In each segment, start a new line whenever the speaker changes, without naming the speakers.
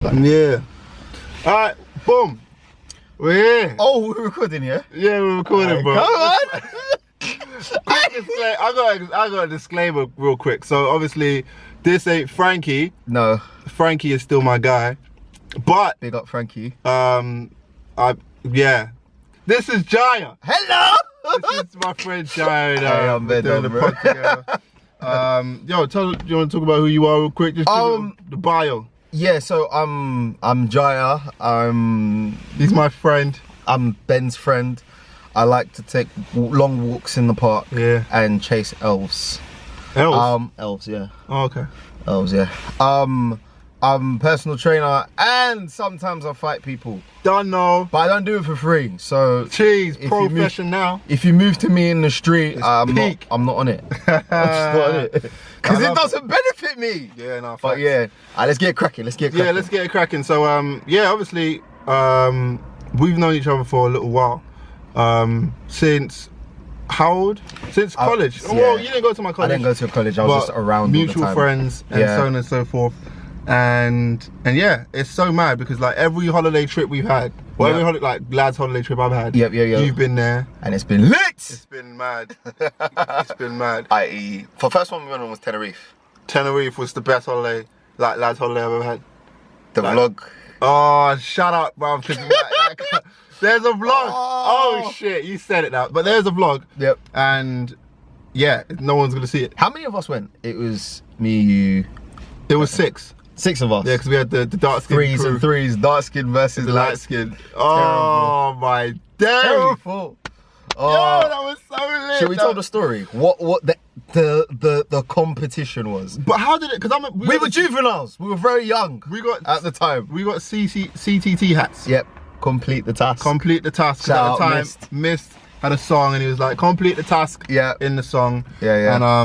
Yeah. Alright, boom. We're here.
Oh, we're recording, yeah?
Yeah, we're recording, bro.
Come on!
I got a disclaimer real quick. So obviously, this ain't Frankie.
No.
Frankie is still my guy. But
Big up Frankie.
yeah. This is Jaya.
Hello!
This is my friend Jaya.
Hey, I'm
we're doing the pod together. Yo, you want to talk about who you are real quick? Just give the bio.
Yeah, so I'm Jaya.
He's my friend.
I'm Ben's friend. I like to take long walks in the park.
Yeah.
And chase elves.
Elves?
Elves, yeah.
Oh, okay.
Elves, yeah. I'm a personal trainer and sometimes I fight people.
Don't know.
But I don't do it for free. So
Cheese, profession now.
If you move to me in the street, I'm
peak.
not on it. I'm just not on it. Because it doesn't benefit me.
Yeah, no.
But yeah, let's get cracking.
Yeah, let's get it cracking. So yeah, obviously, we've known each other for a little while. Since how old? Since college.
Yeah.
Well, you didn't go to my college.
I didn't go to college. I was just around.
Mutual
all the time.
friends and so on and so forth. And yeah, it's so mad because like every holiday trip we've had, or every lads holiday trip I've had, you've been there,
and it's been lit.
It's been mad. It's been mad.
For first one we went on was Tenerife.
Tenerife was the best holiday, like lads holiday I've ever had.
The vlog.
Oh, shut up, bro. There's a vlog. Oh shit, you said it now. But there's a vlog.
Yep.
And yeah, no one's gonna see it.
How many of us went? It was me, you.
It was 6.
6 of us.
Yeah, because we had the dark skin
threes
crew.
and threes, dark skin versus
The light skin. Oh my days.
Terrible.
Oh, that was so lit.
Should we tell the story? What the competition was?
But how did it? Because
we were juveniles. We were very young.
We got
at the time.
We got CTT hats.
Yep. Complete the task.
Complete the task.
Shout
at the time, Mist had a song and he was like, complete the task.
Yeah.
In the song.
Yeah.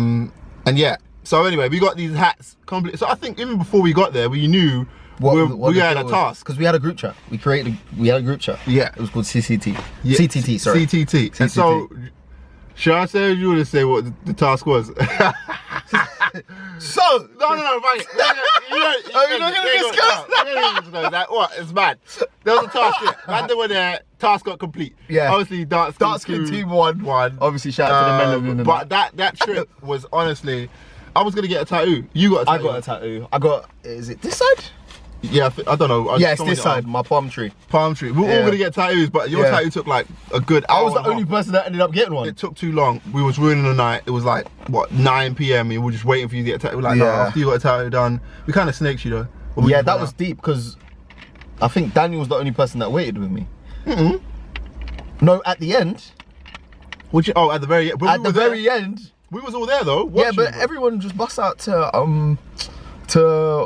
And yeah. So anyway, we got these hats complete. So I think even before we got there, we knew we had a task
because we had a group chat. We had a group chat.
Yeah.
It was called CCT.
Yeah.
CTT. Sorry.
CTT. And so, should I say or you want to say what the task was?
So
no, right. You're not gonna discuss that. What? It's mad. There was a task here. Man, they were there. Task got complete.
Yeah.
Obviously, dark
skin team won.
Obviously,
shout out to the men.
But that trip was honestly, I was gonna get a tattoo. You got a tattoo.
I got a tattoo. I got. Is it this side?
Yeah, I don't know.
Yeah, it's this side. My palm tree.
Palm tree. We're all gonna get tattoos, but your tattoo took like a good hour.
I was the only person that ended up getting one.
It took too long. We was ruining the night. It was like what 9 PM. And we were just waiting for you to get a tattoo. We're like, no, after you got a tattoo done, we kind of snaked you though.
Yeah, that was deep because I think Daniel was the only person that waited with me. No, at the end.
Which at the very end.
At the very end.
We was all there though.
Yeah, but everyone just bust out to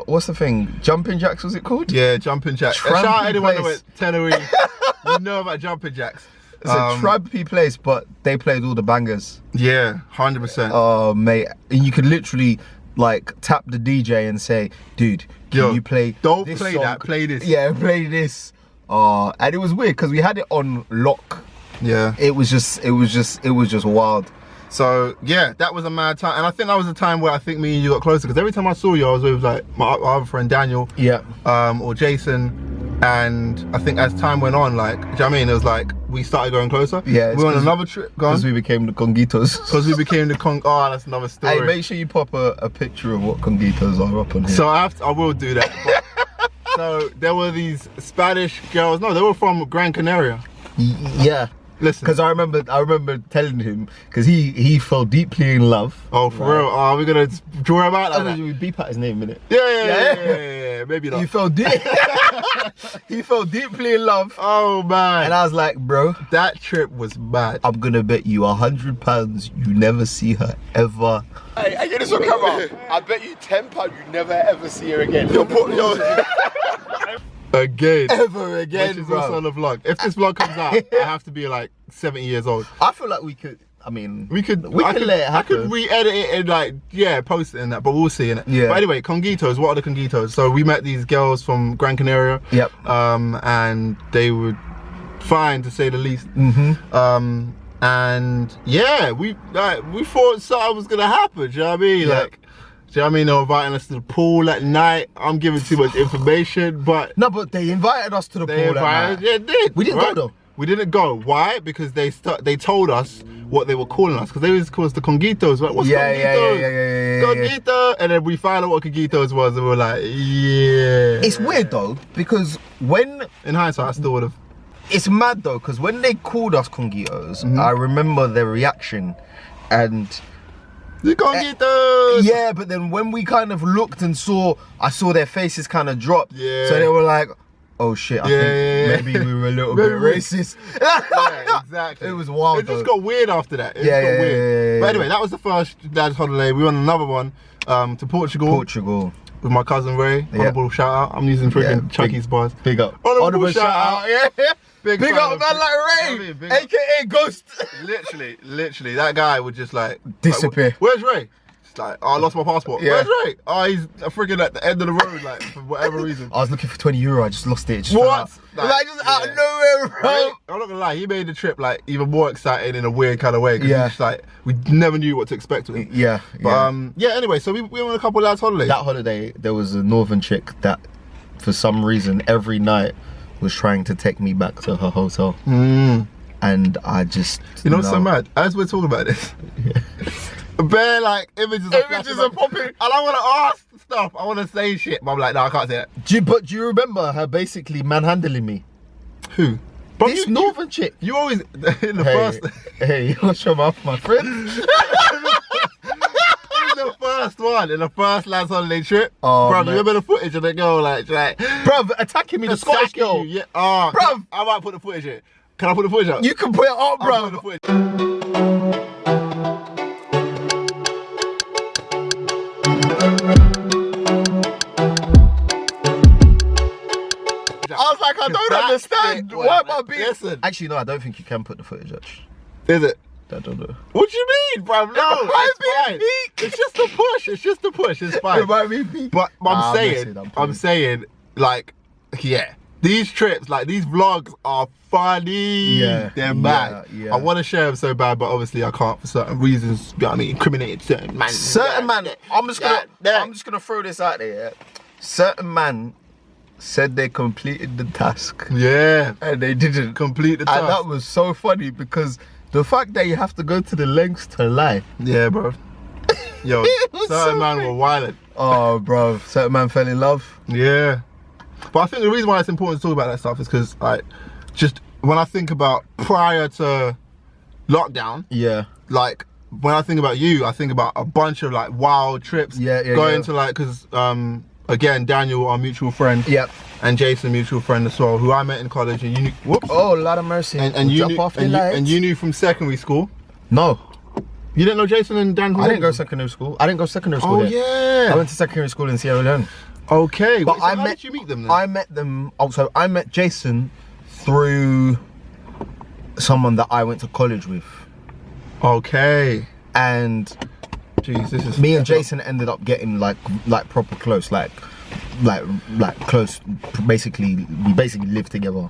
what's the thing? Jumping Jacks, was it called?
Yeah, Jumping Jacks. Shout out anyone that went Tenerife. You know about Jumping Jacks.
It's a trampy place, but they played all the bangers.
Yeah, 100%.
Oh mate, and you could literally like tap the DJ and say, dude, can you play
don't
this
play
song?
that, play this.
Yeah, play this. And it was weird because we had it on lock.
Yeah.
It was just wild.
So yeah, that was a mad time, and I think that was the time where I think me and you got closer. Because every time I saw you, I was with like my other friend Daniel, or Jason, and I think as time went on, like, do you know what I mean? It was like we started going closer.
Yeah,
we went on another trip.
Because we became the Conguitos.
Because we became the Oh, that's another story.
Hey, make sure you pop a picture of what Conguitos are up on here.
So I will do that. But, so there were these Spanish girls. No, they were from Gran Canaria.
Yeah.
Listen,
because I remember telling him because he fell deeply in love.
Oh, for real? Oh, we're gonna draw him out like that.
We beep out his name, innit?
Yeah. Maybe not.
He fell deep. He fell deeply in love.
Oh man!
And I was like, bro,
that trip was mad.
I'm gonna bet you £100 you never see her ever. Hey, I get this on camera. I bet you £10 you never ever see her again.
Again.
Ever again,
which is
bro.
also on the vlog. If this vlog comes out, I have to be like 70 years old.
I feel like we could. I mean,
we could
let it happen.
I could re-edit it and like, post it in that, but we'll see in it.
Yeah.
But anyway, Conguitos, what are the Conguitos? So we met these girls from Gran Canaria.
Yep.
And they were fine to say the least. And yeah, we thought something was gonna happen, do you know what I mean?
Yeah.
Like, Do you know what I mean? They were inviting us to the pool at night. I'm giving too much information, but
No, but they invited us to the pool that night.
Yeah, they did.
We didn't go though.
We didn't go. Why? Because they told us what they were calling us. Because they used to call us the Conguitos. Like, what's Conguitos?
Yeah.
Conguito. And then we found out what Conguitos was, and we were like, yeah.
It's weird though, because when
in hindsight, I still would have.
It's mad though, because when they called us Conguitos, I remember their reaction, and
The Conguitos.
yeah, but then when we kind of looked and I saw their faces kind of drop.
Yeah.
So they were like, oh shit, I think maybe we were a little bit racist.
Yeah, exactly.
It was wild.
It just got weird after that. It just got weird. But anyway, that was the first dad's holiday. We went on another one to Portugal. With my cousin Ray. Honorable shout out. I'm using freaking Chucky's bars.
Big up.
Honorable shout out.
Yeah. Big up, man, like Ray.
I mean,
AKA Ghost.
Literally, that guy would just like
disappear.
Where's Ray? It's like, oh, I lost my passport.
Yeah.
Where's Ray? Oh, he's freaking at the end of the road, like, for whatever reason.
I was looking for €20, I just lost it.
What?
Like just out of nowhere, bro.
Right? I'm not gonna lie, he made the trip like even more exciting in a weird kind of way. Yeah. Just like, we never knew what to expect with him.
Yeah.
But anyway, so we went on a couple of lads' holidays.
That holiday, there was a northern chick that, for some reason, every night was trying to take me back to her hotel. And I just,
you know what's so mad? As we're talking about this, bare like images are popping, and I want to ask stuff. I want to say shit, but I'm like, no, I can't say that.
But do you remember her basically manhandling me?
Who?
But this northern chick.
You always in the first.
Hey, watch your mouth, my friend.
The first one in the first lads holiday trip,
oh,
bro. You remember the footage of the girl like,
bruv, attacking me, the Scottish girl.
Yeah, oh,
bruv.
I might put the footage in. Can I put the footage up?
You can put it up, bruv.
I'll put the
I was like, I don't understand. Why am I being?
Listen.
Actually, no, I don't think you can put the footage up.
Is it?
I don't know.
What you mean, bro? No, it's fine. It's just a push. It's just a push. It's fine.
It might be peak.
But I'm saying, like, yeah, these trips, like these vlogs are funny.
Yeah,
they're mad.
Yeah.
I want to share them so bad, but obviously I can't for certain reasons. You know what I mean? Incriminated certain man.
Certain man. I'm just gonna throw this out there. Yeah? Certain man said they completed the task.
Yeah,
and they didn't
complete the task.
And that was so funny because the fact that you have to go to the lengths to lie.
Yeah, bro. Yo, certain man were wild.
Oh, bro, certain man fell in love.
Yeah. But I think the reason why it's important to talk about that stuff is because, like, just when I think about prior to lockdown, like when I think about you, I think about a bunch of like wild trips. Going to like, because again, Daniel, our mutual friend, and Jason, mutual friend as well, who I met in college, and you knew. Whoops.
Oh, Lord of mercy.
And you knew from secondary school.
No.
You didn't know Jason and Dan?
I didn't go secondary school. I didn't go secondary school.
Oh yeah.
I went to secondary school in Sierra Leone.
Okay,
but
how did you meet them then?
I met them, also I met Jason through someone that I went to college with.
Okay.
And
jeez, this is
me and Jason ended up getting like proper close, like close. Basically, we basically lived together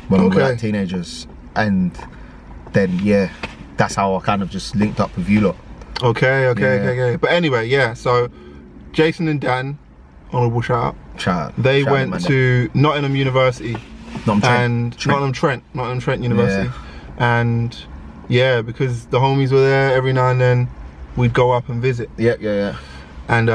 when we were like teenagers, and then that's how I kind of just linked up with you lot.
Okay. But anyway, so Jason and Dan, honourable shout out. They went to Nottingham University. Nottingham Trent University. And because the homies were there, every now and then we'd go up and visit. Yeah. And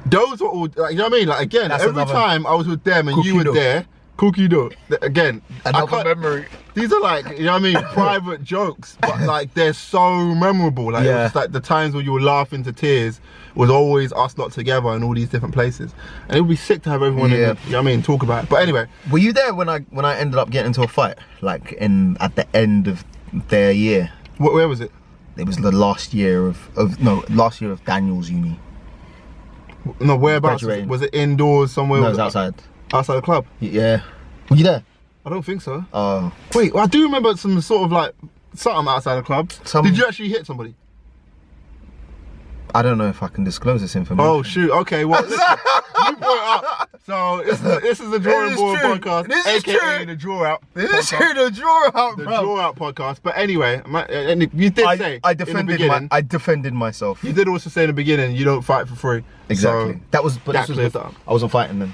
those were all, like, you know what I mean? Like, again, every time I was with them and you were there, cookie dough. Again,
another memory.
These are like, you know what I mean, private jokes, but like they're so memorable. Like, it was like the times where you would laugh into tears was always us lot together in all these different places. And it would be sick to have everyone in the, you know what I mean, talk about it. But anyway.
Were you there when I ended up getting into a fight? Like at the end of their year?
Where was it?
It was the last year of Daniel's uni.
No, whereabouts? Was it indoors somewhere?
No, it was outside.
Outside the club?
Yeah. Were you there?
I don't think so.
Oh.
Wait, I do remember some sort of like, something outside the club. Did you actually hit somebody?
I don't know if I can disclose this information.
Oh shoot! Okay, well, listen, you brought it up. So this is the Drawing Board podcast,
This is
aka
true.
the Draw Out.
This is true, the Draw Out,
The
bro.
Draw Out podcast. But anyway, and you did say
I
in the
defended
beginning.
I defended myself.
You did also say in the beginning you don't fight for free.
Exactly.
So
That was. But
that
this was
clears
before,
up.
I wasn't fighting then.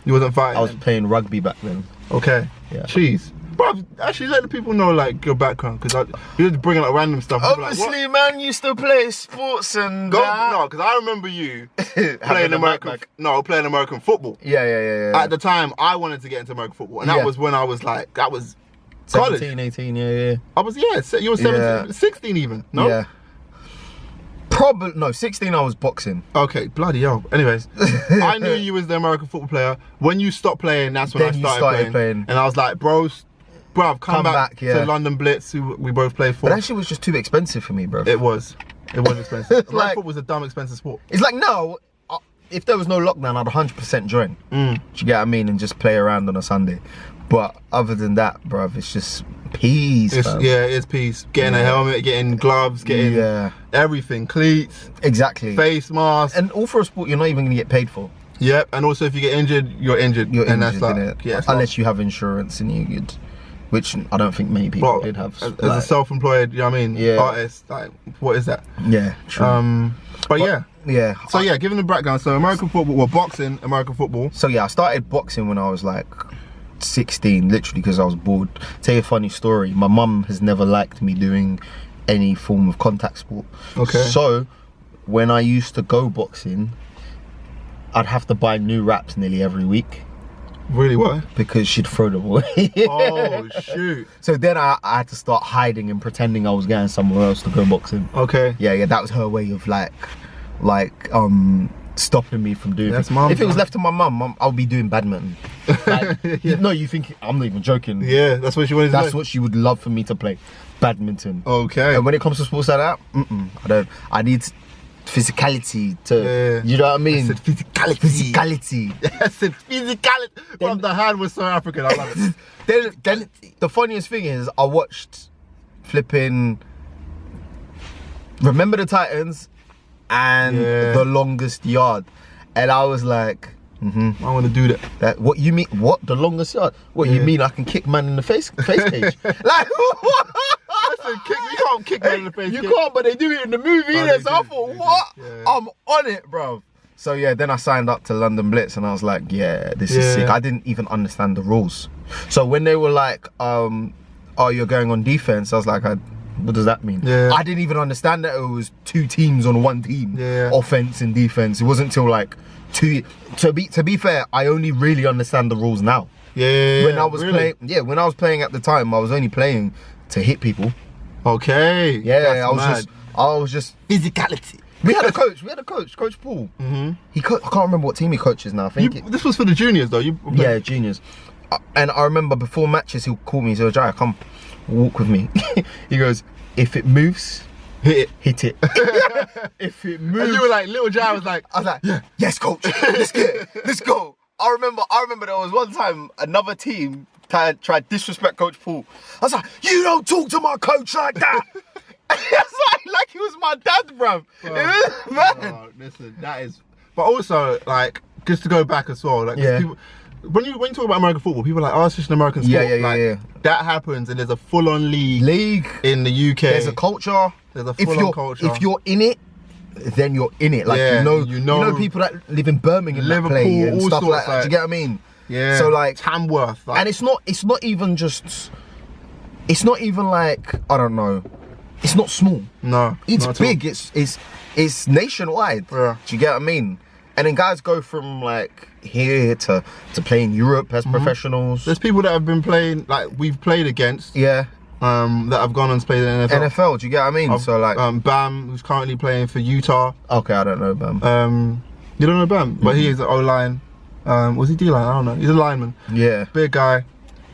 You wasn't fighting.
I was playing rugby back then.
Okay.
Yeah.
Jeez. Bro, actually let the people know like your background, because you're just bringing up random stuff. People are like,
Obviously, man used to play sports and
no, because I remember you playing playing American football.
Yeah.
At the time, I wanted to get into American football, and that was when I was like, that was
17,
college.
18, yeah.
I was, you were 17, 16 even, no?
Yeah. Probably, no, 16 I was boxing.
Okay, bloody hell. Anyways, I knew you was the American football player. When you stopped playing, that's when
Then
I
you
started
started
playing.
playing.
And I was like, bruv, come back
yeah.
to London Blitz, who we both played for.
But that shit was just too expensive for me, bro.
It was expensive. American football was a dumb expensive sport.
It's like, no, if there was no lockdown, I'd 100% join. Do you get what I mean? And just play around on a Sunday. But other than that, bruv, it's just peace, fam.
Yeah, it's peace. Getting a helmet, getting gloves, getting everything, cleats,
Exactly.
face mask.
And all for a sport you're not even going to get paid for.
Yep, and also if you get injured, you're injured.
You're
and
injured,
that's
innit?
like, yeah,
Unless you have insurance and you could, which I don't think many people did have.
As a self-employed, you know what I mean, artist, like, what is that?
Yeah, true.
But yeah.
Yeah.
So yeah, given the background, so American football, well, boxing, American football.
So yeah, I started boxing when I was like 16, literally because I was bored. Tell you a funny story. My mum has never liked me doing any form of contact sport.
Okay.
So when I used to go boxing, I'd have to buy new wraps nearly every week.
Really, why?
Because she'd throw them away.
Oh shoot.
So then I had to start hiding and pretending I was going somewhere else to go boxing.
Okay.
Yeah, that was her way of like stopping me from doing things.
Mum,
if it was left to my mum, I'll be doing badminton. Like, no, you think I'm not even joking.
Yeah, that's what she wanted to
That's
do.
what she would love for me to play, badminton.
Okay.
And when it comes to sports like that, I don't. I need physicality to, you know what I mean?
I said physicality.
Physicality.
I said physicality. Bro, the hand was so African. I love it.
Then the funniest thing is, I watched flipping Remember the Titans and The Longest Yard, and I was like,
I want to do that.
What you mean? What, the longest yard? What you mean? I can kick man in the face page? Like what?
Listen, you can't kick man in the face.
You can't, but they do it in the movie.
Oh,
So I thought, what?
Yeah.
I'm on it, bro. So yeah, then I signed up to London Blitz, and I was like, yeah, this is sick. I didn't even understand the rules. So when they were like, oh, you're going on defense, I was like, what does that mean?
Yeah.
I didn't even understand that it was two teams on one team, offense and defense. It wasn't until like to be fair, I only really understand the rules now. When I was playing, when I was playing at the time, I was only playing to hit people.
Okay.
Yeah, I was just physicality. We had a coach, Coach Paul. I can't remember what team he coaches now. I think
this was for the juniors though.
Yeah, juniors. And I remember before matches, he'll call me, so Jai, come walk with me. He goes, if it moves, hit it. If it moves.
And you were like, little Jai was like,
I was like, yes, coach, let's get it. Let's go. I remember there was one time another team tried to disrespect Coach Paul. I was like, you don't talk to my coach like that. It's like he was my dad, bruv. Man.
Listen, that is. But also, like, just to go back as well, like, people, when you talk about American football, people are like, oh, it's just an American sport. Yeah. That happens, and there's a full-on league in the UK.
There's a culture.
There's a full-on culture.
If you're in it, then you're in it. Like you know people that live in Birmingham,
Liverpool,
that play and
all
stuff
sorts,
like that. Do you get what I mean?
Yeah.
So like
Tamworth, like,
and it's not even just. It's not even like, I don't know. It's not small.
No,
it's big. It's nationwide.
Yeah.
Do you get what I mean? And then guys go from like here to play in Europe as professionals.
There's people that have been playing, like we've played against.
Yeah.
That have gone and played in the NFL.
NFL, do you get what I mean? So like
Bam, who's currently playing for Utah.
Okay, I don't know Bam.
You don't know Bam, but he is an O-line. Was he D-line? I don't know. He's a lineman.
Yeah.
Big guy.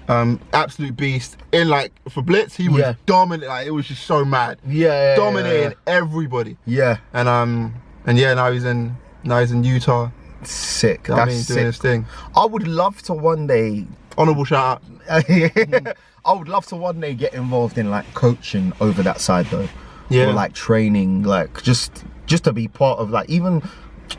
Absolute beast. In like for blitz, he was dominant. Like it was just so mad.
Yeah.
Dominating everybody.
Yeah.
And yeah, now he's in Utah.
Sick.
You know what I mean, doing his thing.
I would love to one day.
Honourable shout out.
I would love to one day get involved in like coaching over that side though.
Yeah.
Or like training, like just just to be part of like even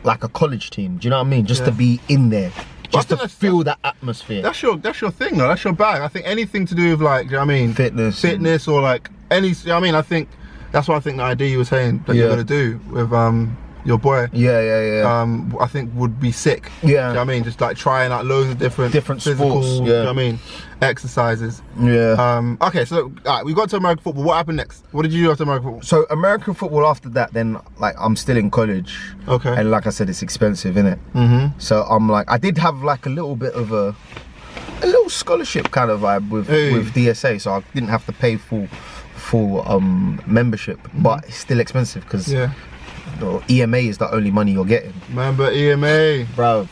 like a college team. Do you know what I mean? Just to be in there, just to feel that atmosphere.
That's your thing though. That's your bag. I think anything to do with like, do you know what I mean? Fitness or like any. You know what I mean? I think that's what I think the idea you were saying that you're gonna do with your boy. I think would be sick.
Yeah.
Do you know what I mean? Just like trying out loads of different physical,
sports. Yeah.
You know what I mean? Exercises.
Yeah.
Okay, so we got to American football. What happened next? What did you do after American football?
So American football after that, then like I'm still in college.
Okay.
And like I said, it's expensive, innit?
Mm-hmm.
So I'm like, I did have like a little bit of a little scholarship kind of vibe with DSA, so I didn't have to pay full membership, but it's still expensive because EMA is the only money you're getting.
Remember EMA,
bro.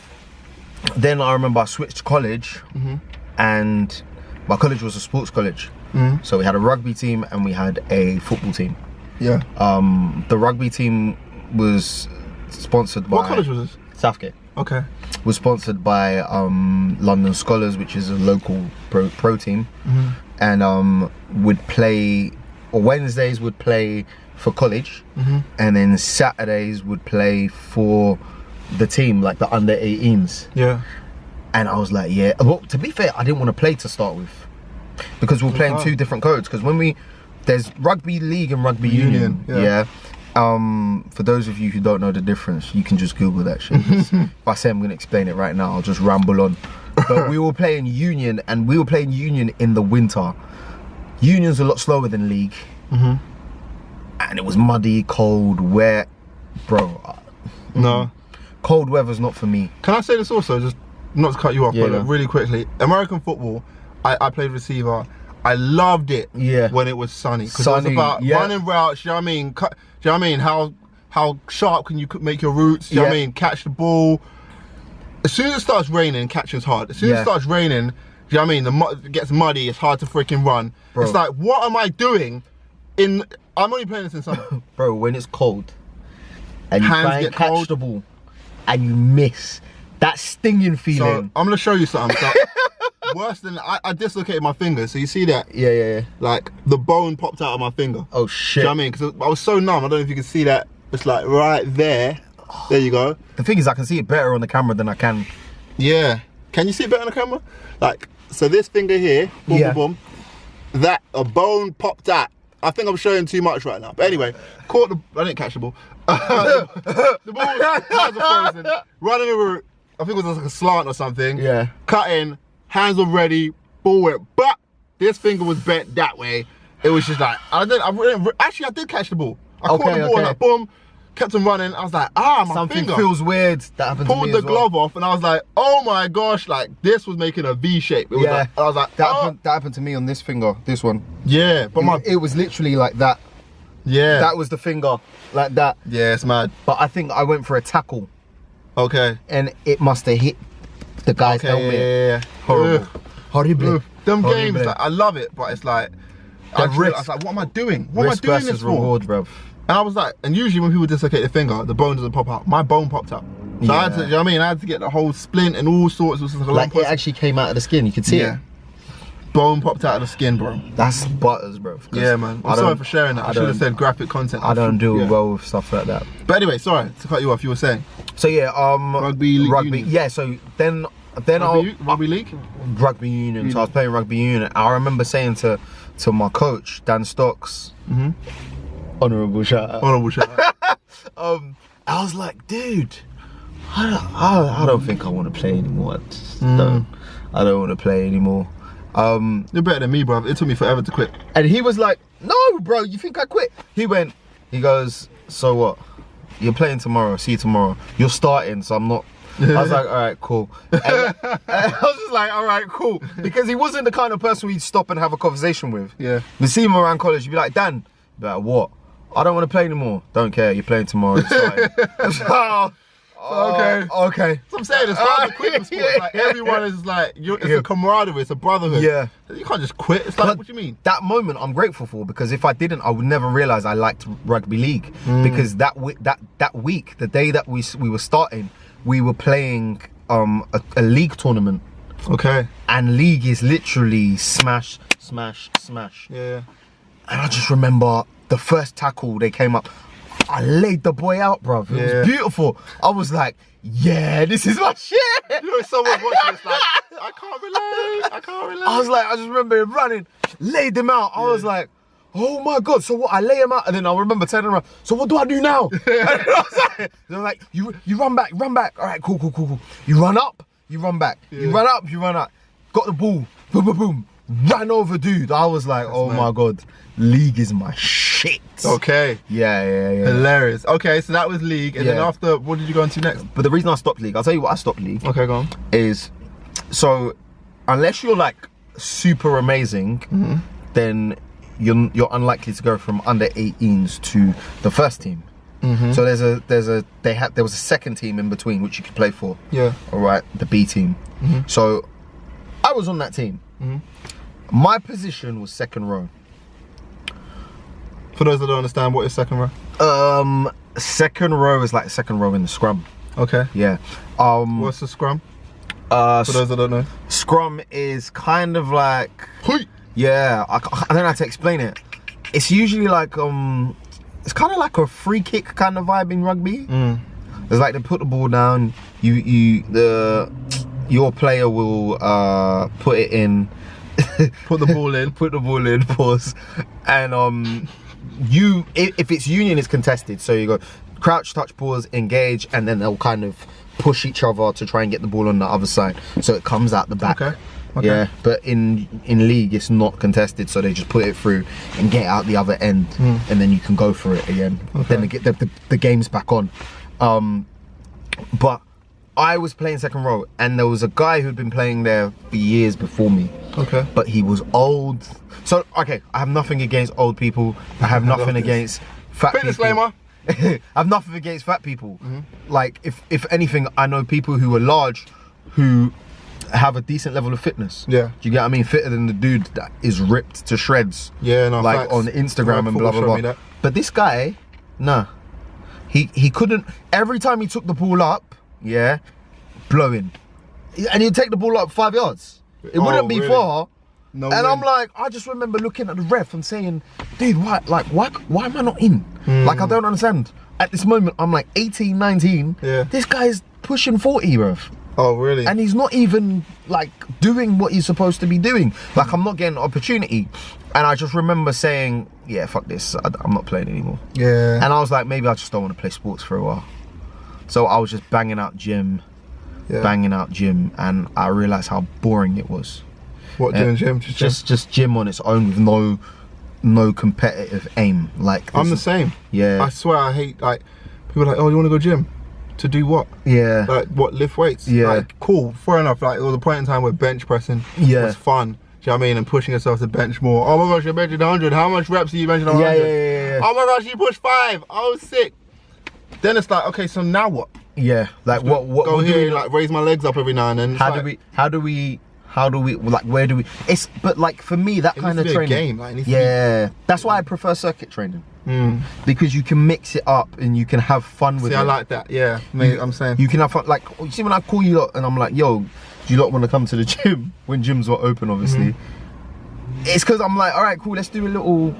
Then I remember I switched college, and my college was a sports college. So we had a rugby team and we had a football team.
Yeah.
The rugby team was sponsored by.
What college was this?
Southgate.
Okay.
Was sponsored by London Scholars, which is a local pro team, and would play, or Wednesdays would play for college, and then Saturdays would play for the team, like the under 18s.
Yeah.
And I was like, yeah. Well, to be fair, I didn't want to play to start with because we were playing two different codes. Because when there's rugby league and rugby union. Yeah. For those of you who don't know the difference, you can just Google that shit. If I say I'm gonna explain it right now, I'll just ramble on. But we were playing union, and we were playing union in the winter. Union's a lot slower than league. And it was muddy, cold, wet, bro.
No.
Cold weather's not for me.
Can I say this also, just not to cut you off, but really quickly? American football, I played receiver. I loved it when it was sunny. Because it was about running routes, you know what I mean? Do you know what I mean? How sharp can you make your routes? Do you know what I mean? Catch the ball. As soon as it starts raining, catching's hard. As soon as it starts raining, do you know what I mean? It gets muddy, it's hard to freaking run. Bro. It's like, what am I doing? I'm only playing this in summer.
Bro, when it's cold and you try and catch the ball and you miss, that stinging feeling.
So I'm gonna show you something. So, worse than I dislocated my finger. So you see that?
Yeah.
Like the bone popped out of my finger.
Oh shit.
Do you know what I mean? Because I was so numb. I don't know if you can see that. It's like right there. There you go.
The thing is, I can see it better on the camera than I can.
Yeah. Can you see it better on the camera? Like, so this finger here, boom, boom, that a bone popped out. I think I'm showing too much right now. But anyway, I didn't catch the ball. The ball was frozen. Running a route. I think it was like a slant or something.
Yeah.
Cutting, hands were ready, ball went, but this finger was bent that way. It was just like, I did catch the ball. I caught the ball and like, boom, kept on running. I was like, my
something
finger.
Feels weird. That happened to me
Pulled the glove off and I was like, oh my gosh, like this was making a V shape. It was like, I was like,
that happened to me on this finger, this one.
Yeah, but
it was literally like that.
Yeah.
That was the finger, like that.
Yeah, it's mad.
But I think I went for a tackle.
Okay.
And it must have hit the guy's helmet.
Yeah.
Horrible. Horrible.
Them games, like, I love it, but it's like, I was like, what am I doing? What am I doing this for?
Reward, bruv.
And I was like, and usually when people dislocate their finger, the bone doesn't pop out. My bone popped out. So I had to, you know what I mean? I had to get the whole splint and all sorts. It was
like it actually came out of the skin, you could see it.
Bone popped out of the skin, bro.
That's butters, bro.
Yeah, man. I'm sorry for sharing that. I should have said graphic content.
I don't do well with stuff like that.
But anyway, sorry to cut you off. You were saying.
So yeah,
rugby union.
Yeah. So then
rugby league.
Rugby union. So I was playing rugby union. I remember saying to my coach Dan Stocks, honourable shout out.
Honourable shout out.
I was like, dude, I don't think I want to play anymore. I don't want to play anymore.
You're better than me, bro. It took me forever to quit.
And he was like, no, bro, you think I quit? He goes, so what? You're playing tomorrow, see you tomorrow. You're starting, so I'm not. I was like, all right, cool. And I was just like, all right, cool. Because he wasn't the kind of person we'd stop and have a conversation with. Yeah. We see him around college, you'd be like, Dan, you'd be like, what? I don't want to play anymore. Don't care, you're playing tomorrow, you're starting. Okay.
So I'm saying, as far as the quitting sports, like everyone is like, it's a camaraderie, it's a brotherhood. Yeah. You can't just quit. It's like, what do you mean?
That moment I'm grateful for, because if I didn't, I would never realize I liked rugby league. Because that week, the day that we were starting, we were playing a league tournament.
Okay.
And league is literally smash, smash, smash.
Yeah.
And I just remember the first tackle, they came up. I laid the boy out, bruv. It was beautiful. I was like, yeah, this is my shit.
You know, someone's watching this like, I can't relate.
I was like, I just remember him running, laid him out. I was like, oh my God, so what? I lay him out, and then I remember turning around, so what do I do now? And I was like, you run back. All right, cool. You run up, you run back. You run up, you run up. Got the ball, boom. Ran over dude. I was like, oh my God, league is my shit.
Okay.
Yeah.
Hilarious. Okay, so that was league, and then after, what did you go into next?
But the reason I stopped league, I'll tell you what I stopped league.
Okay, go on.
Is, so, unless you're like super amazing, then you're unlikely to go from under 18s to the first team. So there was a second team in between which you could play for.
Yeah.
All right, the B team. So I was on that team. My position was second row.
For those that don't understand, what is second row?
Second row is like second row in the scrum.
Okay.
Yeah.
What's the scrum? For those that don't know.
Scrum is kind of like,
Hui!
yeah, I don't know how to explain it. It's usually like it's kind of like a free kick kind of vibe in rugby. It's like they put the ball down, your player will put it in,
Put the ball in.
Pause, and if it's union, it's contested. So you go crouch, touch, pause, engage, and then they'll kind of push each other to try and get the ball on the other side, so it comes out the back.
Okay.
Yeah, but in league it's not contested, so they just put it through and get out the other end, and then you can go for it again. Then they get the game's back on. But I was playing second row, and there was a guy who'd been playing there for years before me. Okay. But he was old. So okay, I have nothing against old people. I have nothing against fat people.
Disclaimer.
I have nothing against fat people. Like if anything, I know people who are large who have a decent level of fitness. Yeah. Do you get what I mean? Fitter than the dude that is ripped to shreds. Yeah, no, like facts. On Instagram and blah blah blah. But this guy, nah. He couldn't, every time he took the ball up, yeah, blowing. And he'd take the ball up 5 yards. It wouldn't be far. No and win. I'm like, I just remember looking at the ref and saying, dude, why am I not in? Like, I don't understand. At this moment, I'm like 18, 19. Yeah. This guy's pushing 40, bruv. Oh, really? And he's not even like doing what he's supposed to be doing. Like, I'm not getting an opportunity. And I just remember saying, yeah, fuck this. I'm not playing anymore. Yeah. And I was like, maybe I just don't want to play sports for a while. So I was just banging out gym, and I realized how boring it was. What, doing gym? Just gym on its own with no competitive aim. Like, I'm the same. Yeah. I swear I hate, like, people are like, oh, you want to go gym? To do what? Yeah. Like, what, lift weights? Yeah. Like, cool, fair enough. Like, there was a point in time where bench pressing was fun. Do you know what I mean? And pushing yourself to bench more. Oh my gosh, you're benching 100. How much reps are you benching 100? Yeah. Oh my gosh, you pushed 5. Oh, sick. Then it's like, okay, so now what? Yeah. Like, what go here, like, raise my legs up every now and then. How do we, like, where do we, it's, but like, for me, that kind of training. Game. Like, yeah. That's why I prefer circuit training. Because you can mix it up and you can have fun with it. I like that, yeah. I'm saying. You can have fun, like, you see when I call you lot and I'm like, yo, do you lot want to come to the gym? When gyms were open, obviously. It's because I'm like, all right, cool, let's do a little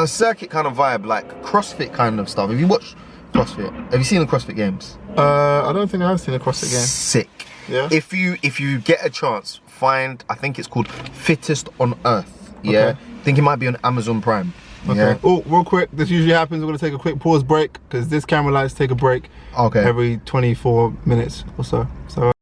circuit kind of vibe, like CrossFit kind of stuff. Have you watched CrossFit? Have you seen the CrossFit games? I don't think I have seen a CrossFit game. Sick. Yeah. If you get a chance, find, I think it's called Fittest on Earth. Yeah. Okay. I think it might be on Amazon Prime. Okay. Yeah. Oh, real quick, this usually happens. We're gonna take a quick pause break because this camera likes to take a break. Okay. Every 24 minutes or so. So.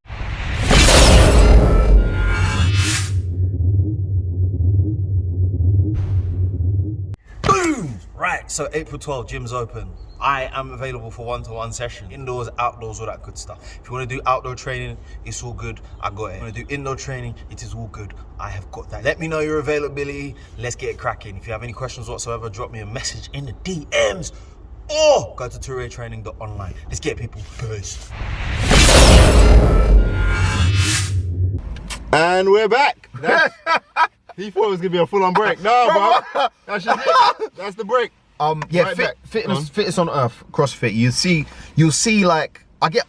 Boom! Right. So April 12th, gym's open. I am available for one-to-one session, indoors, outdoors, all that good stuff. If you want to do outdoor training, it's all good. I got it. If you want to do indoor training, it is all good. I have got that. Let me know your availability. Let's get it cracking. If you have any questions whatsoever, drop me a message in the DMs or go to touretraining.online. Let's get people. Peace. And we're back. He thought it was gonna be a full-on break. No, bro. That's just it. That's the break. Yeah, right, fitness on Earth, CrossFit. You'll see like I get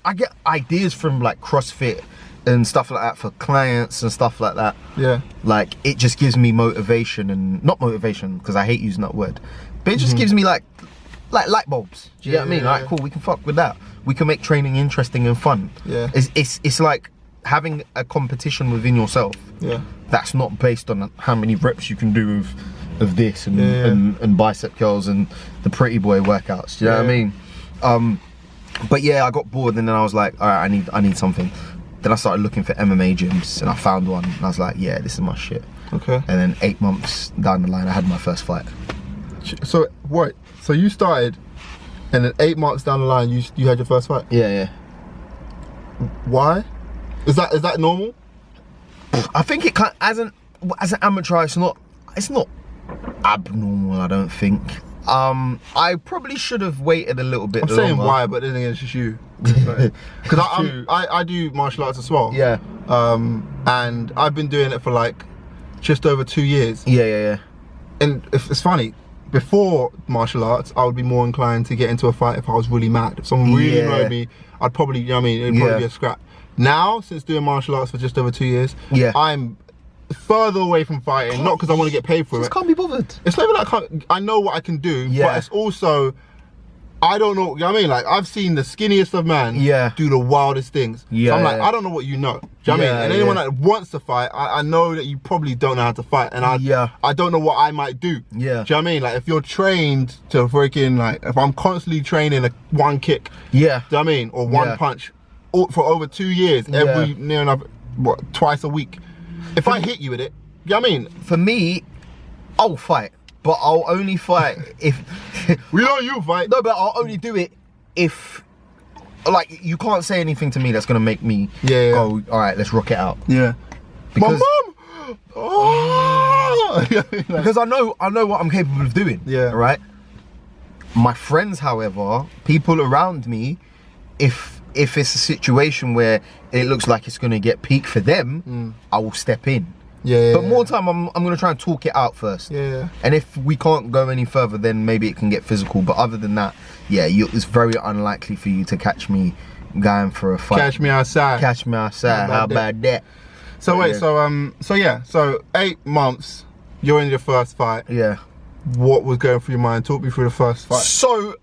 ideas from like CrossFit and stuff like that for clients and stuff like that. Yeah. Like, it just gives me motivation, and not motivation because I hate using that word, but it just gives me like like light bulbs. Do you get what I mean? Like, cool, we can fuck with that. We can make training interesting and fun.
Yeah.
It's like having a competition within yourself.
Yeah.
That's not based on how many reps you can do of this and bicep curls and the pretty boy workouts. Do you know what I mean? But yeah, I got bored and then I was like, all right, I need something. Then I started looking for MMA gyms and I found one and I was like, yeah, this is my shit. Okay. And then 8 months down the line, I had my first fight.
So what? So you started, and then 8 months down the line, you had your first fight.
Yeah.
Why? Is that normal?
I think it can't, as an amateur, it's not abnormal. I don't think. I probably should have waited a little bit. I'm
saying why, but then again, it's just you. Because I do martial arts as well.
Yeah.
And I've been doing it for like just over 2 years.
Yeah.
And it's funny. Before martial arts, I would be more inclined to get into a fight if I was really mad. If someone really annoyed me, I'd probably, you know what I mean, it'd probably be a scrap. Now, since doing martial arts for just over 2 years, I'm further away from fighting, not because I want to get paid for it.
Just can't be bothered.
It's not even like I know what I can do, but it's also, I don't know, you know what I mean? Like, I've seen the skinniest of man do the wildest things. So I'm like, I don't know what you know. Do you know what I mean? And anyone that wants to fight, I know that you probably don't know how to fight. And I don't know what I might do. Yeah. Do you know what I mean? Like, if you're trained to freaking, like, if I'm constantly training one kick, do you know what I mean? Or one punch for over 2 years, every near enough, twice a week. If I hit you with it, you know what I mean?
For me, I'll fight. But I'll only fight if...
We know you fight.
No, but I'll only do it if... Like, you can't say anything to me that's going to make me go, all right, let's rock it out.
Yeah.
Because,
my mum! Oh!
Because I know what I'm capable of doing. Yeah. Right? My friends, however, people around me, if it's a situation where it looks like it's going to get peak for them, I will step in. But more time, I'm going to try and talk it out first. And if we can't go any further, then maybe it can get physical. But other than that, it's very unlikely for you to catch me going for a fight.
Catch me outside.
Catch me outside. How about that?
So wait, so 8 months, you're in your first fight.
Yeah.
What was going through your mind? Talk me through the first fight.
So,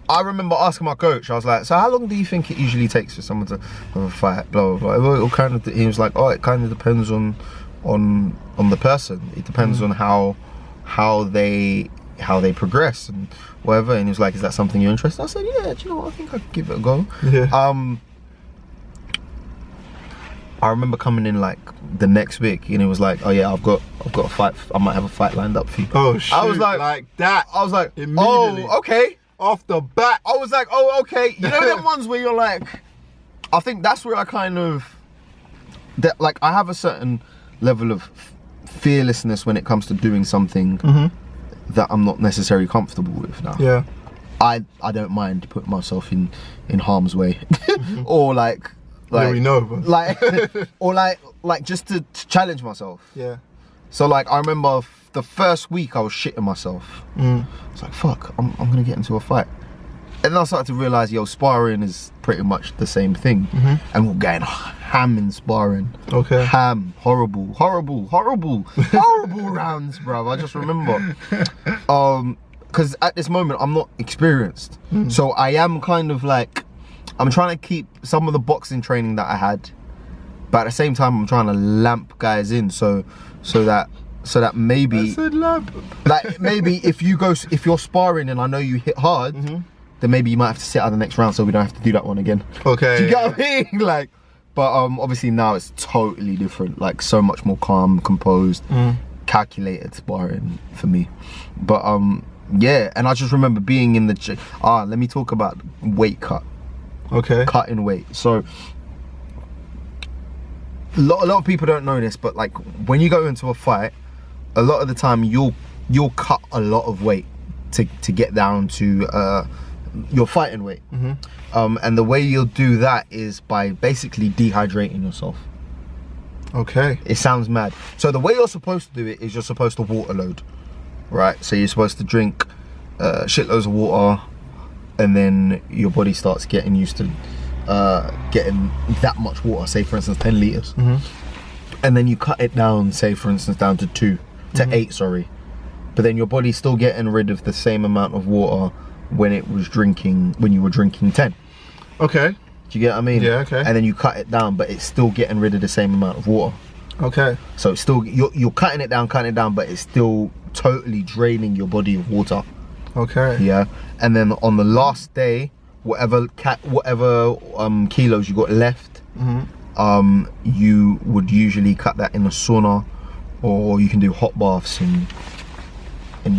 I remember asking my coach, I was like, so how long do you think it usually takes for someone to have a fight? Blah, blah, blah. He was like, oh, it kind of depends on the person. It depends on how they progress and whatever. And he was like, is that something you're interested in? I said, yeah, do you know what? I think I could give it a go. Yeah. I remember coming in like the next week and it was like, oh yeah, I've got a fight. I might have a fight lined up for you.
Oh shit.
I was like
that.
I was like,
immediately.
Oh, okay.
Off the bat.
I was like, oh, okay. You know them ones where you're like, I think that's where I kind of, like I have a certain level of fearlessness when it comes to doing something that I'm not necessarily comfortable with now.
Yeah.
I don't mind putting myself in harm's way. Or like
we know.
Like, or like just to challenge myself.
Yeah.
So like, I remember the first week I was shitting myself. It's like, fuck, I'm gonna get into a fight. And then I started to realize, sparring is pretty much the same thing. And we're getting ham in sparring. Okay. Ham, horrible rounds, bro. I just remember. Because at this moment, I'm not experienced. So I am kind of like, I'm trying to keep some of the boxing training that I had, but at the same time, I'm trying to lamp guys in so that maybe,
I said lamp.
Like maybe if you're sparring and I know you hit hard, then maybe you might have to sit out the next round so we don't have to do that one again. Okay. Do you get what I mean? Like, but obviously now it's totally different. Like so much more calm, composed, calculated sparring for me. But yeah, and I just remember being in the gym. Let me talk about weight cut. Okay. Cutting weight. So a lot of people don't know this, but like when you go into a fight, a lot of the time you'll cut a lot of weight to get down to your fighting weight. And the way you'll do that is by basically dehydrating yourself. Okay. It sounds mad. So the way you're supposed to do it is you're supposed to water load, right? So you're supposed to drink shitloads of water, and then your body starts getting used to getting that much water, say for instance 10 liters. And then you cut it down, say for instance down to 8, sorry. but then your body's still getting rid of the same amount of water when you were drinking 10.
Okay.
Do you get what I mean?
Yeah, okay.
And then you cut it down, but it's still getting rid of the same amount of water.
Okay.
So it's still, you're cutting it down, but it's still totally draining your body of water.
Okay.
Yeah. And then on the last day, whatever kilos you got left, you would usually cut that in a sauna, or you can do hot baths and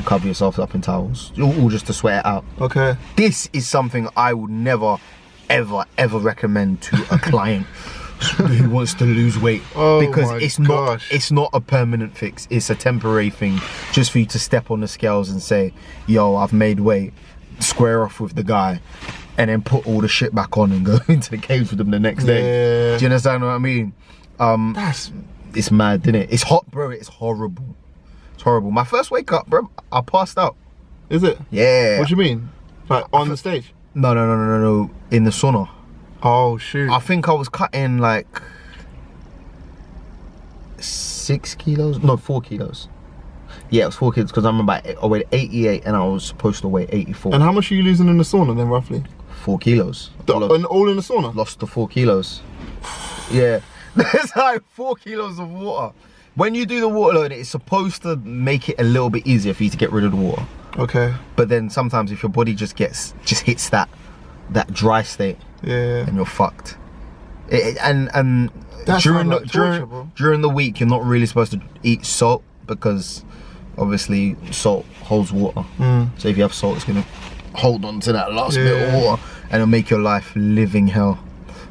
cover yourself up in towels, all just to sweat it out.
Okay.
This is something I would never, ever recommend to a client who wants to lose weight, because it's not a permanent fix. It's a temporary thing, just for you to step on the scales and say, yo, I've made weight, square off with the guy, and then put all the shit back on and go into the caves with them the next day.
Yeah.
Do you understand what I mean? It's mad, isn't it? It's hot, bro. It's horrible. It's horrible. My first wake up, bro, I passed out.
Is it?
Yeah.
What do you mean? Like on the stage?
No. In the sauna.
Oh shoot.
I think I was cutting like 6 kilos. No, 4 kilos. Yeah, it was 4 kilos, because I remember I weighed 88 and I was supposed to weigh 84.
And how much are you losing in the sauna then, roughly?
4 kilos.
All in the sauna?
Lost the 4 kilos. Yeah. There's like 4 kilos of water. When you do the water load, it's supposed to make it a little bit easier for you to get rid of the water.
Okay.
But then sometimes if your body just hits that dry state,
yeah,
and you're fucked. And
That's
during the week, you're not really supposed to eat salt, because obviously salt holds water. So if you have salt, it's gonna hold on to that last bit of water, and it'll make your life living hell.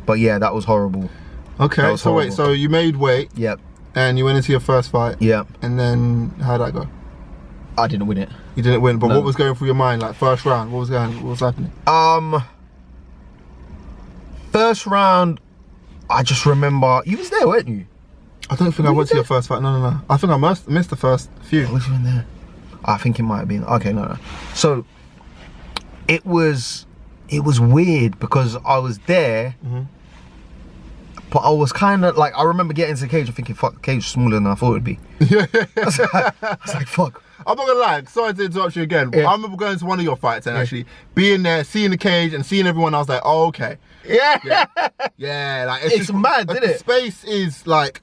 But yeah, that was horrible.
Okay, so wait, so you made weight.
Yep.
And you went into your first fight.
Yep.
And then how'd that go?
I didn't win it.
You didn't win, but
No.
what was going through your mind, like first round? What was happening?
First round, I just remember you was there, weren't you?
I don't think I went to your first fight. No. I think I missed the first few.
Was you in there? I think it might have been. Okay, no. So it was weird, because I was there, but I was kind of like, I remember getting to the cage and thinking, fuck, the cage was smaller than I thought it'd be.
Yeah.
I was like, fuck.
I'm not gonna lie, sorry to interrupt you again, but I remember going to one of your fights and actually being there, seeing the cage and seeing everyone, I was like, oh, okay.
Yeah.
Yeah, like
It's mad, isn't it?
The space is like,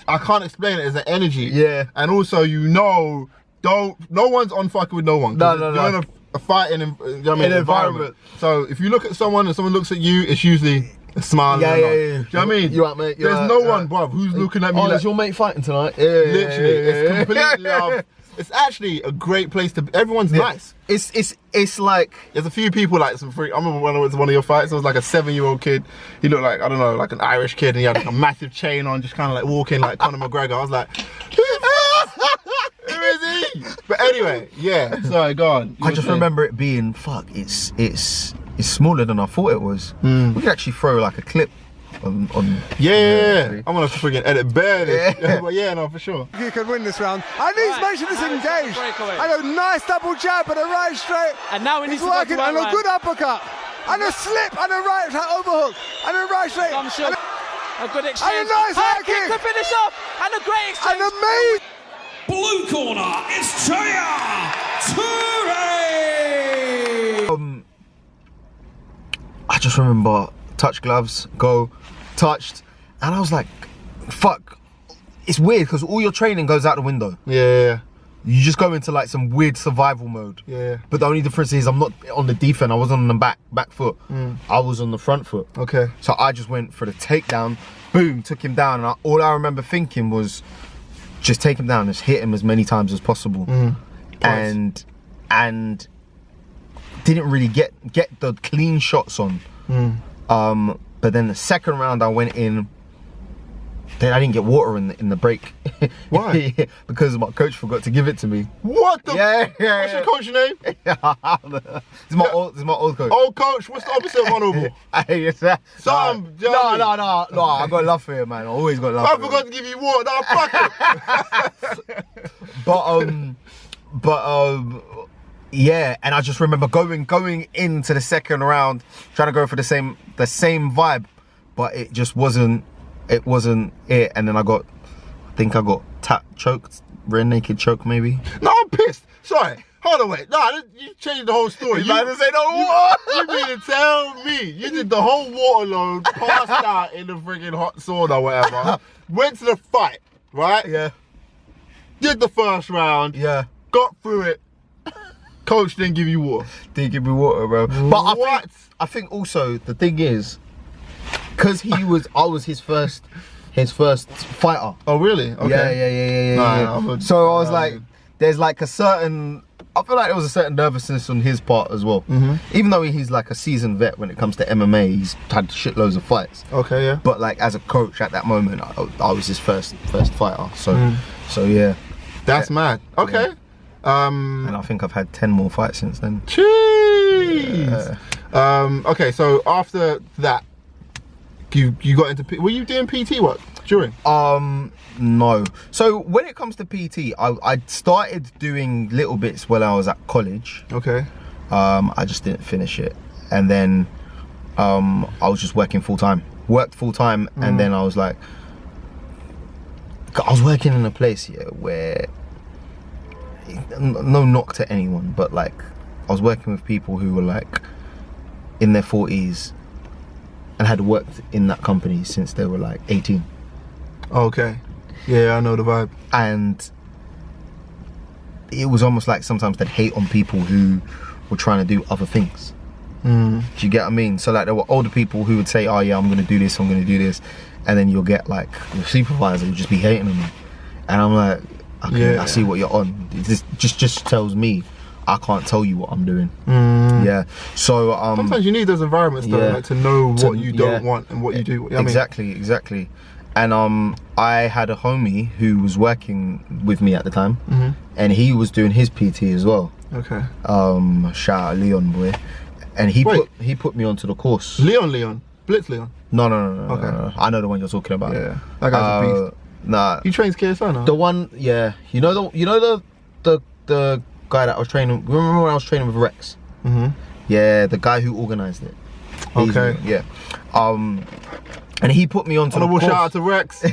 I can't explain it, it's an energy.
Yeah.
And also, no one's on fucking with no one.
No.
You're in a fighting environment. So if you look at someone and someone looks at you, it's usually a smile.
Yeah.
Do you know what I mean?
You out, mate?
There's no one, bruv, who's looking at me like,
is your mate fighting tonight? Yeah.
literally, it's completely love. It's actually a great place to be. Everyone's nice.
It's like,
there's a few people like some free. I remember when I went to one of your fights, it was like a 7-year-old kid. He looked like, I don't know, like an Irish kid, and he had like a massive chain on, just kind of like walking like Conor McGregor. I was like, who is he? But anyway, yeah. Sorry, go on.
I just remember it being, fuck, it's smaller than I thought it was. We could actually throw like a clip on
Yeah. I'm gonna have to freaking edit bare this.
Yeah.
But yeah, no, for sure.
You can win this round. And he's making this engaged. And a nice double jab and a right straight.
And now
he's working, and a good uppercut. And a slip and a right overhook. And a right straight.
I'm sure. A good exchange.
And a nice high kick
to finish off. And a great exchange.
And a amazing.
Blue corner, it's Chaya Toure!
I just remember touch gloves, go, touched, and I was like, fuck. It's weird, because all your training goes out the window.
Yeah.
You just go into like some weird survival mode.
Yeah.
But the only difference is I'm not on the defense, I wasn't on the back foot. I was on the front foot.
Okay.
So I just went for the takedown, boom, took him down, and all I remember thinking was, just take him down, just hit him as many times as possible. And didn't really get the clean shots on. But then the second round I went in, then I didn't get water in the break.
Why?
Because my coach forgot to give it to me.
What the?
Yeah.
What's your coach name?
It's my old coach.
Old coach. What's the opposite of honorable?
No, I got love for him, man. I always got love.
I
for
forgot
him.
to give you water. No, fuck it.
But yeah, and I just remember going into the second round, trying to go for the same vibe, but it just wasn't it. And then I think I got choked, rear naked choke maybe.
No, I'm pissed. Sorry. Hold on, wait. Nah, you changed the whole story.
You to say no water?
You mean to tell me you did the whole water load, passed out in the friggin' hot sauna or whatever, went to the fight, right?
Yeah.
Did the first round,
Yeah.
got through it. Coach didn't give you water.
Didn't give me water, bro. But
What?
I think also the thing is, because I was his first fighter.
Oh, really? Okay.
Yeah. So I was like, there's like a certain, I feel like there was a certain nervousness on his part as well. Even though he's like a seasoned vet when it comes to MMA, he's had shitloads of fights.
Okay, yeah.
But like as a coach at that moment, I was his first fighter. So yeah.
That's mad. Okay.
And I think I've had 10 more fights since then.
Jeez. Okay, so after that, you got into were you doing PT work during?
No. So when it comes to PT, I started doing little bits while I was at college.
Okay.
I just didn't finish it, and then I was just working full time. Worked full time, and then I was like, I was working in a place here where, no knock to anyone, but like I was working with people who were like in their 40s and had worked in that company since they were like 18.
Okay. Yeah, I know the vibe.
And it was almost like sometimes they'd hate on people who were trying to do other things. Do you get what I mean? So like there were older people who would say, oh yeah, I'm gonna do this, I'm gonna do this, and then you'll get like your supervisor would just be hating on them, and I'm like, okay, I see what you're on. This just tells me I can't tell you what I'm doing. Yeah. So
sometimes you need those environments though, like to know what you don't want and what you do. You know what I mean?
Exactly. And I had a homie who was working with me at the time, and he was doing his PT as well.
Okay.
Shout out Leon, boy. And he put me onto the course.
Leon, Blitz Leon.
No.
Okay.
No. I know the one you're talking about.
Yeah, that guy's a beast.
Nah.
He trains KSI now.
The one, yeah. You know the guy that I was training. Remember when I was training with Rex? Yeah, the guy who organised it.
Okay.
Yeah. And he put me onto the course.
Shout out to Rex.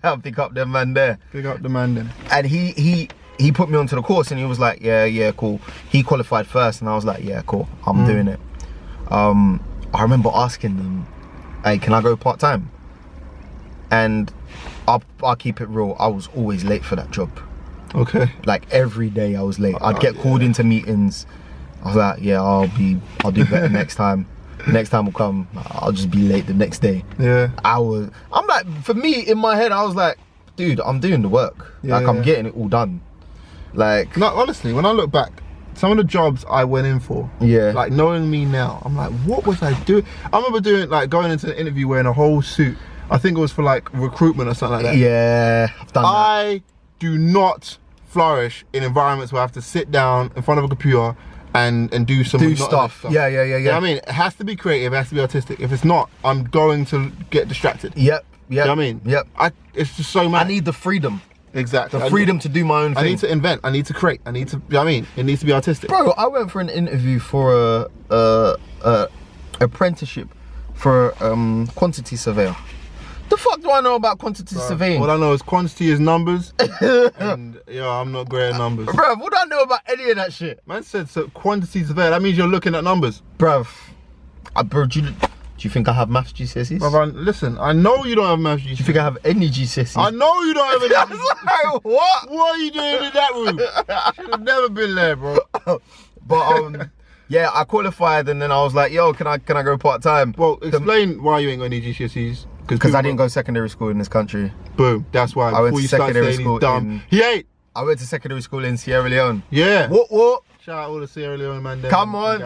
I'll pick up the man there.
Pick up the man then.
And he put me onto the course, and he was like, yeah, cool. He qualified first, and I was like, yeah, cool, I'm doing it. I remember asking them, hey, can I go part-time? And I'll keep it real, I was always late for that job.
Okay.
Like every day I was late. I'd get called into meetings. I was like, yeah, I'll do better next time. Next time will come, I'll just be late the next day.
Yeah.
I'm like, for me, in my head, I was like, dude, I'm doing the work. Like, I'm getting it all done. Like,
no, honestly, when I look back, some of the jobs I went in for, like knowing me now, I'm like, what was I doing? I remember going into an interview wearing a whole suit. I think it was for like recruitment or something like that.
Yeah, I've done that.
I do not flourish in environments where I have to sit down in front of a computer and do some
stuff. Yeah.
You know what I mean? It has to be creative, it has to be artistic. If it's not, I'm going to get distracted.
Yep.
You know what I mean?
Yep.
It's just so mad.
I need the freedom.
Exactly.
The freedom to do my own thing.
I need to invent. I need to create. I need to. You know what I mean? It needs to be artistic.
Bro, I went for an interview for a apprenticeship for quantity surveyor. The fuck do I know about quantity surveying?
All I know is quantity is numbers, and I'm not great at numbers.
Bro, what do I know about any of that shit?
Man said so. Quantity surveyor. That means you're looking at numbers.
Bro, do you think I have maths GCSEs?
Bro, listen, I know you don't have maths GCSEs.
Do you think I have any GCSEs?
I know you don't have any.
I was like, what?
What are you doing in that room? Should have never been there, bro.
But yeah, I qualified, and then I was like, yo, can I go part time?
Well, explain why you ain't got any GCSEs.
Because I didn't go secondary school in this country.
Boom, that's why.
I went to secondary school
dumb. He ain't.
I went to secondary school in Sierra Leone.
Yeah.
What?
Shout out all the Sierra Leone man there.
Come on.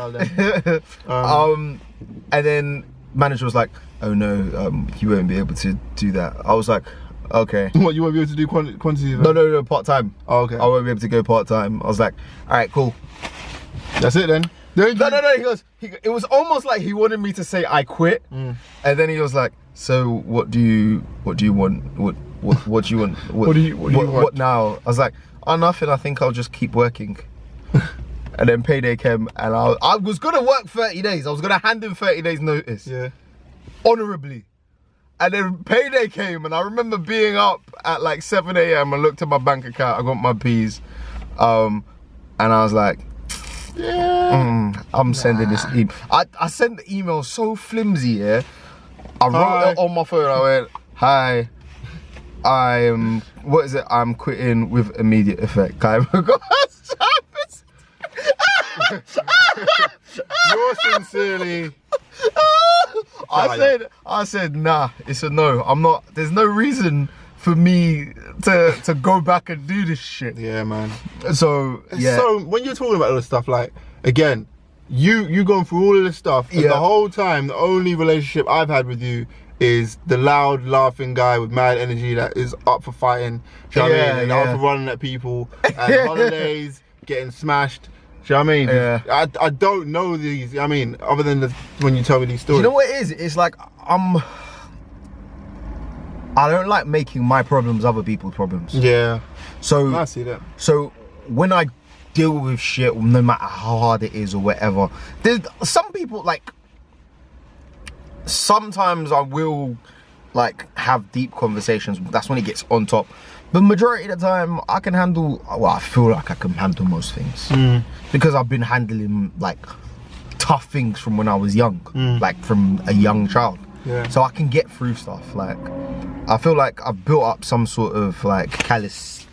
And then manager was like, oh no, you won't be able to do that. I was like, okay.
What, you won't be able to do quantity?
No, part time.
Oh, okay.
I won't be able to go part time. I was like, all right, cool.
That's it then.
No. He goes. It was almost like he wanted me to say I quit, and then he was like, so what do you want? What do you want? What do you want? What now? I was like, oh, nothing. I think I'll just keep working. And then payday came, and I was gonna work 30 days. I was gonna hand in 30 days notice.
Yeah.
Honorably. And then payday came, and I remember being up at like 7 AM. I looked at my bank account. I got my P's. and I was like, I'm sending this email. I sent the email so flimsy, yeah. I wrote it on my phone. I went, hi, I'm quitting with immediate effect.
You're sincerely.
I said, nah, it's a no. I'm not. There's no reason for me to go back and do this shit.
Yeah, man.
So yeah.
So when you're talking about all this stuff, like again, you going through all of this stuff, and the whole time the only relationship I've had with you is the loud, laughing guy with mad energy that is up for fighting. Do you know what I mean? And up for running at people and holidays, getting smashed. Do you know what I mean?
Yeah.
I don't know these. I mean, other than when you tell me these stories.
You know what it is? It's like I don't like making my problems other people's problems.
Yeah.
So
I see that.
So when I deal with shit, no matter how hard it is or whatever, there's some people like. Sometimes I will like have deep conversations. That's when it gets on top. But majority of the time, I can handle. Well, I feel like I can handle most things because I've been handling like tough things from when I was young, like from a young child.
Yeah.
So I can get through stuff. Like I feel like I've built up some sort of like callus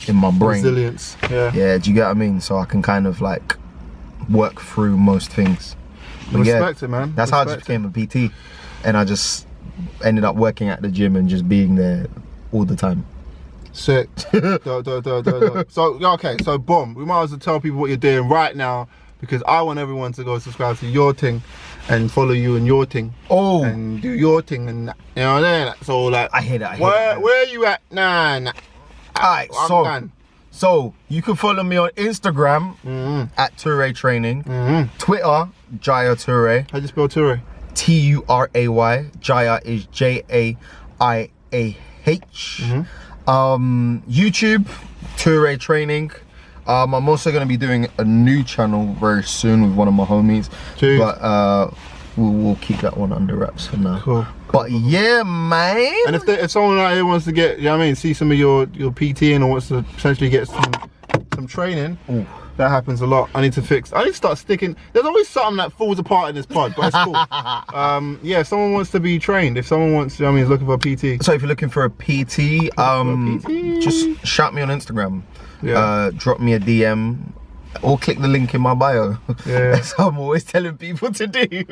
in my brain.
Resilience. Yeah.
Yeah. Do you get what I mean? So I can kind of like work through most things. But
Respect it, man.
That's how I just became a PT, and I just ended up working at the gym and just being there all the time.
Sick. So okay, so boom, we might as well tell people what you're doing right now, because I want everyone to go subscribe to your thing and follow you in your thing.
Oh.
And do your thing, and you know what I mean? So like,
I hear that.
Where are you at? Nah.
Alright,
I'm done.
So you can follow me on Instagram at Toure Training, Twitter Jaya Toure.
How do you spell Toure?
Turay. Jaya is Jaiah. YouTube Toure Training. I'm also going to be doing a new channel very soon with one of my homies.
Jeez.
But we'll keep that one under wraps for now.
Cool.
But yeah, man.
And if someone out here wants to get, you know what I mean, see some of your PTing or wants to potentially get some training, that happens a lot. I need to start sticking. There's always something that falls apart in this pod, but it's cool. Yeah, if someone wants to be trained, if someone wants, you know what I mean, is looking for a PT.
So if you're looking for a PT, just shout me on Instagram. Yeah. Drop me a DM or click the link in my bio. Yeah. That's how I'm always telling people to do.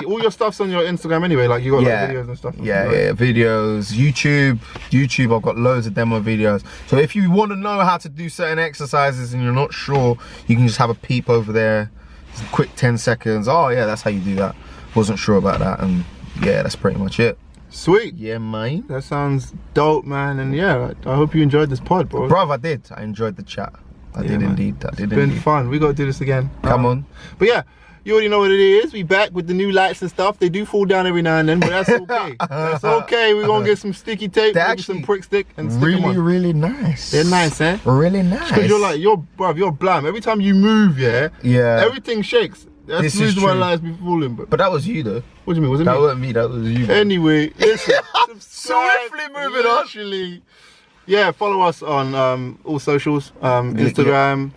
All your stuff's on your Instagram anyway, like you got like videos and stuff.
Yeah, videos, YouTube, I've got loads of demo videos. So if you want to know how to do certain exercises and you're not sure, you can just have a peep over there. It's a quick 10 seconds. Oh yeah, that's how you do that. Wasn't sure about that, and yeah, that's pretty much it.
Sweet.
Yeah, man.
That sounds dope, man. And yeah, I hope you enjoyed this pod, bro.
Bruv, I did. I enjoyed the chat. I did indeed.
It's been fun. We got to do this again.
Come on.
But yeah, you already know what it is. We back with the new lights and stuff. They do fall down every now and then, but that's okay. That's okay. We're going to get some sticky tape, maybe some prick stick, and stick them on.
Really nice.
They're nice, eh?
Really nice.
Because you're blam. Every time you move, everything shakes. That's the reason why lights be falling. But that was you, though. What do you mean? Was it me? That wasn't me. That was you. Anyway, listen. Swiftly moving on. Actually, yeah, follow us on all socials, Instagram,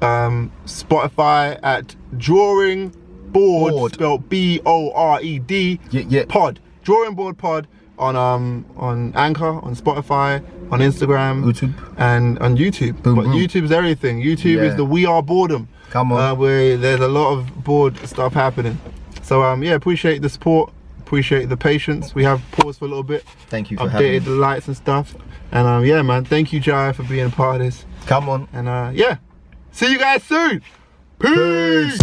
Spotify at DrawingBORED, spelled B-O-R-E-D, pod. DrawingBOREDPod on Anchor, on Spotify, on Instagram, YouTube, and on YouTube. But YouTube's everything. YouTube is the We Are Boredom. Come on. Where there's a lot of bored stuff happening. So yeah, appreciate the support, appreciate the patience. We have paused for a little bit. Thank you for having me. Updated the lights and stuff. And yeah, man, thank you, Jai, for being a part of this. Come on. And yeah, see you guys soon. Peace.